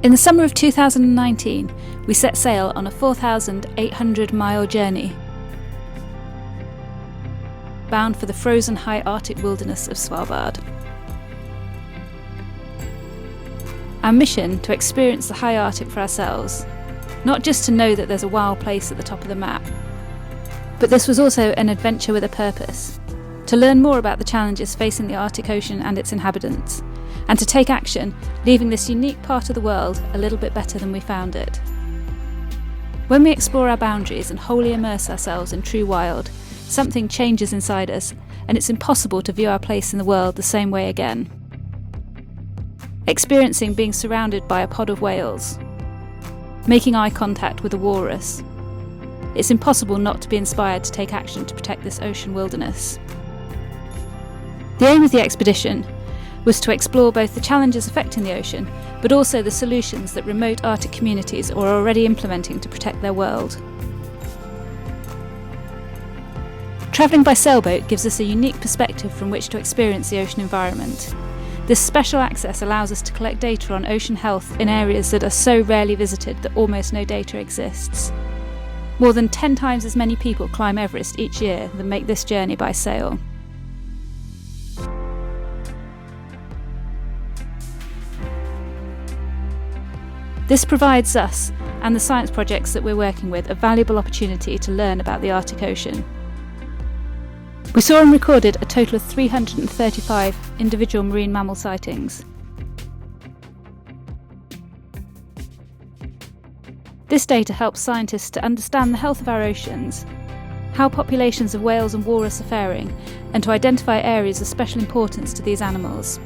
In the summer of 2019, we set sail on a 4,800-mile journey, bound for the frozen high Arctic wilderness of Svalbard. Our mission to experience the high Arctic for ourselves, not just to know that there's a wild place at the top of the map, but this was also an adventure with a purpose, to learn more about the challenges facing the Arctic Ocean and its inhabitants, and to take action, leaving this unique part of the world a little bit better than we found it. When we explore our boundaries and wholly immerse ourselves in true wild, something changes inside us, and it's impossible to view our place in the world the same way again. Experiencing being surrounded by a pod of whales, making eye contact with a walrus, it's impossible not to be inspired to take action to protect this ocean wilderness. The aim of the expedition was to explore both the challenges affecting the ocean, but also the solutions that remote Arctic communities are already implementing to protect their world. Travelling by sailboat gives us a unique perspective from which to experience the ocean environment. This special access allows us to collect data on ocean health in areas that are so rarely visited that almost no data exists. More than 10 times as many people climb Everest each year than make this journey by sail. This provides us, and the science projects that we're working with, a valuable opportunity to learn about the Arctic Ocean. We saw and recorded a total of 335 individual marine mammal sightings. This data helps scientists to understand the health of our oceans, how populations of whales and walrus are faring, and to identify areas of special importance to these animals.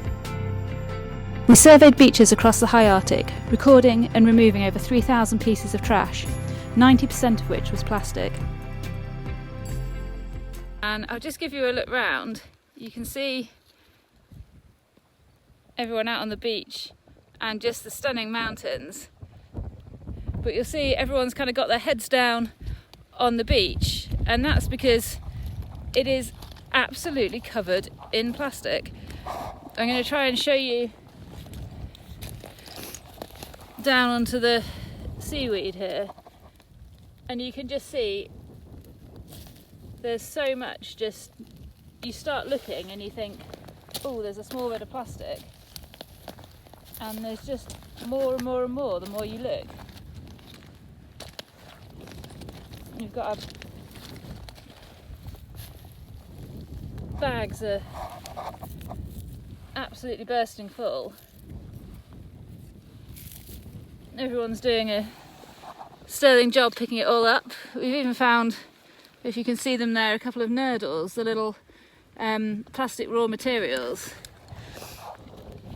We surveyed beaches across the high Arctic, recording and removing over 3,000 pieces of trash, 90% of which was plastic. And I'll just give you a look round. You can see everyone out on the beach and just the stunning mountains. But you'll see everyone's kind of got their heads down on the beach, and that's because it is absolutely covered in plastic. I'm going to try and show you down onto the seaweed here, and you can just see there's so much. Just you start looking and you think, oh, there's a small bit of plastic, and there's just more and more and more the more you look. You've got bags are absolutely bursting full. Everyone's doing a sterling job picking it all up. We've even found, if you can see them there, a couple of nurdles, the little plastic raw materials.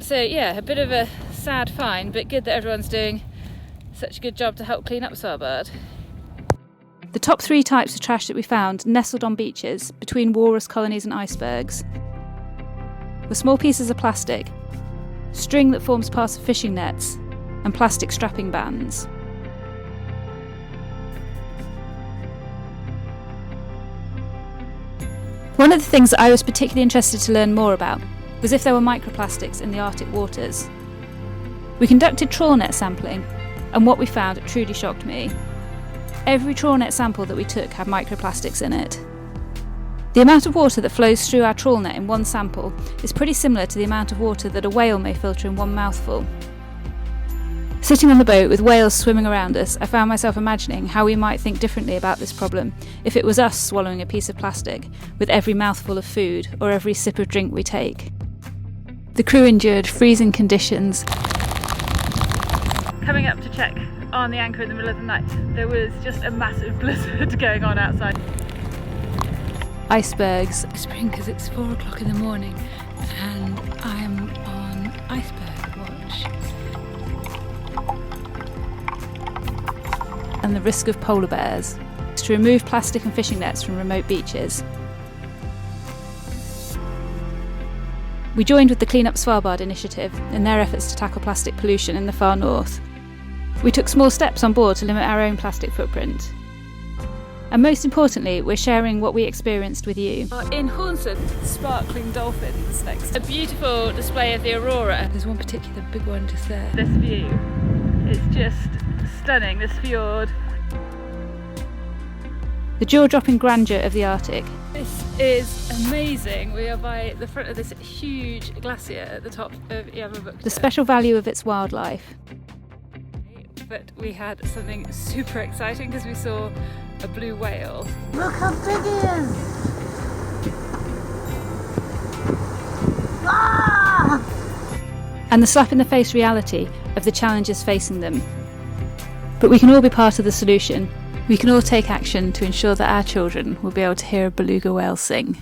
So yeah, a bit of a sad find, but good that everyone's doing such a good job to help clean up Svalbard. The top 3 types of trash that we found nestled on beaches between walrus colonies and icebergs were small pieces of plastic, string that forms part of fishing nets, and plastic strapping bands. One of the things that I was particularly interested to learn more about was if there were microplastics in the Arctic waters. We conducted trawl net sampling, and what we found truly shocked me. Every trawl net sample that we took had microplastics in it. The amount of water that flows through our trawl net in one sample is pretty similar to the amount of water that a whale may filter in one mouthful. Sitting on the boat with whales swimming around us, I found myself imagining how we might think differently about this problem if it was us swallowing a piece of plastic with every mouthful of food or every sip of drink we take. The crew endured freezing conditions. Coming up to check on the anchor in the middle of the night, there was just a massive blizzard going on outside. Icebergs. Spring because it's 4 o'clock in the morning and I'm on iceberg watch. And the risk of polar bears, to remove plastic and fishing nets from remote beaches. We joined with the Clean Up Svalbard initiative in their efforts to tackle plastic pollution in the far north. We took small steps on board to limit our own plastic footprint. And most importantly, we're sharing what we experienced with you. In Hornsund, sparkling dolphins next. A beautiful display of the aurora. There's one particular big one just there. This view. It's just stunning, this fjord. The jaw-dropping grandeur of the Arctic. This is amazing. We are by the front of this huge glacier at the top of Yavabukta. The special value of its wildlife. But we had something super exciting because we saw a blue whale. Look how big it is! Ah! And the slap-in-the-face reality of the challenges facing them. But we can all be part of the solution. We can all take action to ensure that our children will be able to hear a beluga whale sing.